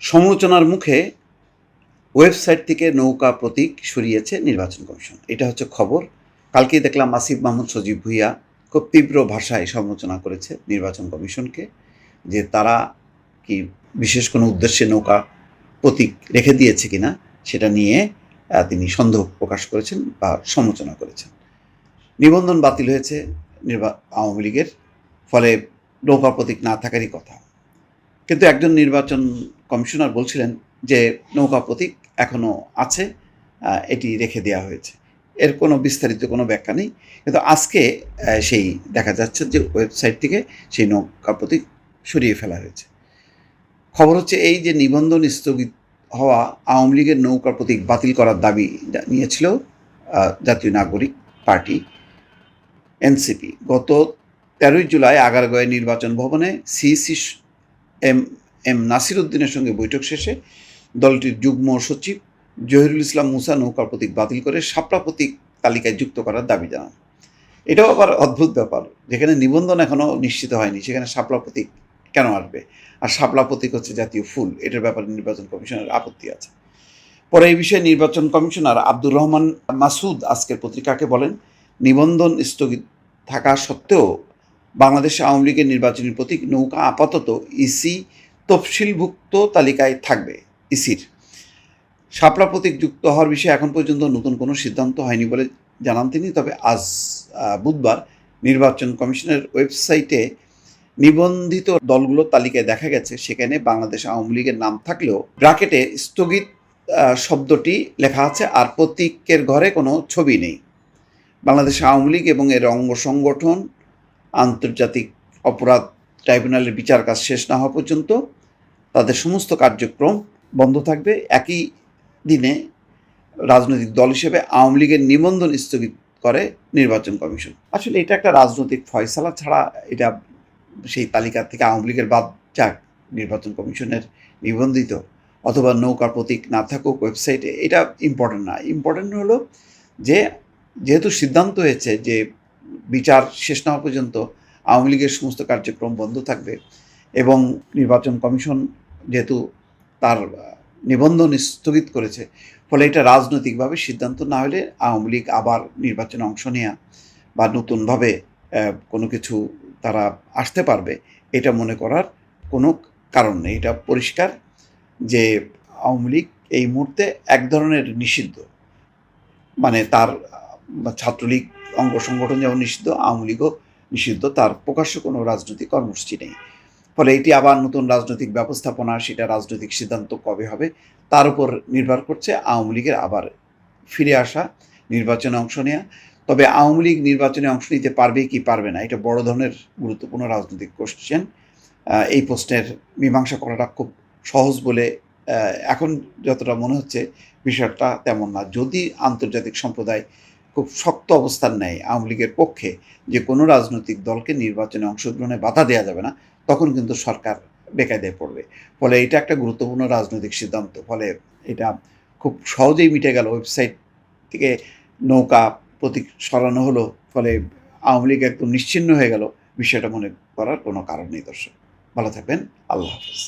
সমালোচনার মুখে ওয়েবসাইট থেকে নৌকা প্রতীক সরিয়েছে নির্বাচন কমিশন। এটা হচ্ছে খবর। কালকেই দেখলাম আসিফ মাহমুদ সজীব ভুঁইয়া খুব তীব্র ভাষায় সমালোচনা করেছে নির্বাচন কমিশনকে, যে তারা কি বিশেষ কোনো উদ্দেশ্যে নৌকা প্রতীক রেখে দিয়েছে কিনা সেটা নিয়ে তিনি সন্দেহ প্রকাশ করেছেন বা সমালোচনা করেছেন। নিবন্ধন বাতিল হয়েছে আওয়ামী লীগের, ফলে নৌকা প্রতীক না থাকারই কথা। কিন্তু একজন নির্বাচন কমিশনার বলছিলেন যে নৌকা প্রতীক এখনও আছে, এটি রেখে দেওয়া হয়েছে। এর কোনো বিস্তারিত কোনো ব্যাখ্যা নেই, কিন্তু আজকে সেই দেখা যাচ্ছে যে ওয়েবসাইট থেকে সেই নৌকা প্রতীক সরিয়ে ফেলা হয়েছে। খবর হচ্ছে এই যে নিবন্ধন স্থগিত হওয়া আওয়ামী লীগের নৌকা প্রতীক বাতিল করার দাবি নিয়েছিল জাতীয় নাগরিক পার্টি এনসিপি। গত 13 জুলাই আগারগাঁওয়ে নির্বাচন ভবনে সিইসি এম নাসির উদ্দিনের সঙ্গে বৈঠক শেষে দলটির যুগ্ম সচিব জহিরুল ইসলাম মুসা নৌকা প্রতীক বাতিল করে শাপলা প্রতীক তালিকায় যুক্ত করার দাবি জানান। এটাও আবার অদ্ভুত ব্যাপার, যেখানে নিবন্ধন এখনও নিশ্চিত হয়নি সেখানে শাপলা প্রতীক কেন আসবে? আর শাপলা প্রতীক হচ্ছে জাতীয় ফুল, এটার ব্যাপারে নির্বাচন কমিশনের আপত্তি আছে। পরে এই বিষয়ে নির্বাচন কমিশনার আব্দুর রহমান মাসুদ আজকের পত্রিকাকে বলেন, নিবন্ধন স্থগিত থাকা সত্ত্বেও বাংলাদেশ আওয়ামী লীগের নির্বাচনী প্রতীক নৌকা আপাতত ইসি তফসিলভুক্ত তালিকায় থাকবে। ইসির শাপলা প্রতীক যুক্ত হওয়ার বিষয়ে এখন পর্যন্ত নতুন কোনো সিদ্ধান্ত হয়নি বলে জানান তিনি। তবে আজ বুধবার নির্বাচন কমিশনের ওয়েবসাইটে নিবন্ধিত দলগুলোর তালিকায় দেখা গেছে সেখানে বাংলাদেশ আওয়ামী লীগের নাম থাকলেও ব্র্যাকেটে স্থগিত শব্দটি লেখা আছে, আর প্রতীকের ঘরে কোনো ছবি নেই। বাংলাদেশ আওয়ামী লীগ এবং এর অঙ্গ সংগঠন আন্তর্জাতিক অপরাধ ট্রাইব্যুনালের বিচার কাজ শেষ না হওয়া পর্যন্ত তাদের সমস্ত কার্যক্রম বন্ধ থাকবে। একই দিনে রাজনৈতিক দল হিসেবে আওয়ামী লীগের নিবন্ধন স্থগিত করে নির্বাচন কমিশন। আসলে এটা একটা রাজনৈতিক ফয়সালা ছাড়া এটা সেই তালিকা থেকে আওয়ামী লীগের বাদ যাক, নির্বাচন কমিশনের নিবন্ধিত অথবা নৌকা প্রতীক না থাকুক ওয়েবসাইটে, এটা ইম্পর্টেন্ট না। ইম্পর্টেন্ট হলো যে যেহেতু সিদ্ধান্ত হয়েছে যে বিচার শেষ না হওয়া পর্যন্ত আওয়ামী লীগের সমস্ত কার্যক্রম বন্ধ থাকবে, এবং নির্বাচন কমিশন যেহেতু তার নিবন্ধন স্থগিত করেছে, ফলে এটা রাজনৈতিকভাবে সিদ্ধান্ত না হলে আওয়ামী লীগ আবার নির্বাচনে অংশ নেওয়া বা নতুনভাবে কোনো কিছু তারা আসতে পারবে এটা মনে করার কোনো কারণ নেই। এটা পরিষ্কার যে আওয়ামী লীগ এই মুহূর্তে এক ধরনের নিষিদ্ধ, মানে তার ছাত্রলীগ অঙ্গ সংগঠন যেমন নিষিদ্ধ, আওয়ামী লীগও নিষিদ্ধ, তার প্রকাশ্য কোনো রাজনৈতিক কর্মসূচি নেই। ফলে এটি আবার নতুন রাজনৈতিক ব্যবস্থাপনা, সেটা রাজনৈতিক সিদ্ধান্ত কবে হবে তার উপর নির্ভর করছে আওয়ামী লীগের আবার ফিরে আসা, নির্বাচনে অংশ নেওয়া। তবে আওয়ামী লীগ নির্বাচনে অংশ নিতে পারবে কি পারবে না, এটা বড় ধরনের গুরুত্বপূর্ণ রাজনৈতিক কোশ্চেন। এই প্রশ্নের মীমাংসা করাটা খুব সহজ বলে এখন যতটা মনে হচ্ছে বিষয়টা তেমন না। যদি আন্তর্জাতিক সম্প্রদায় খুব শক্ত অবস্থান নেয় আওয়ামী লীগের পক্ষে যে কোনো রাজনৈতিক দলকে নির্বাচনে অংশগ্রহণে বাধা দেওয়া যাবে না, তখন কিন্তু সরকার বেকায়দায় পড়বে। ফলে এটা একটা গুরুত্বপূর্ণ রাজনৈতিক সিদ্ধান্ত। ফলে এটা খুব সহজেই মিটে গেল, ওয়েবসাইট থেকে নৌকা প্রতীক সরানো হলো, ফলে আওয়ামী লীগ একদম নিশ্চিহ্ন হয়ে গেল। বিষয়টা মনে করার কোনো কারণ নেই। দর্শক ভালো থাকবেন, আল্লাহ হাফেজ।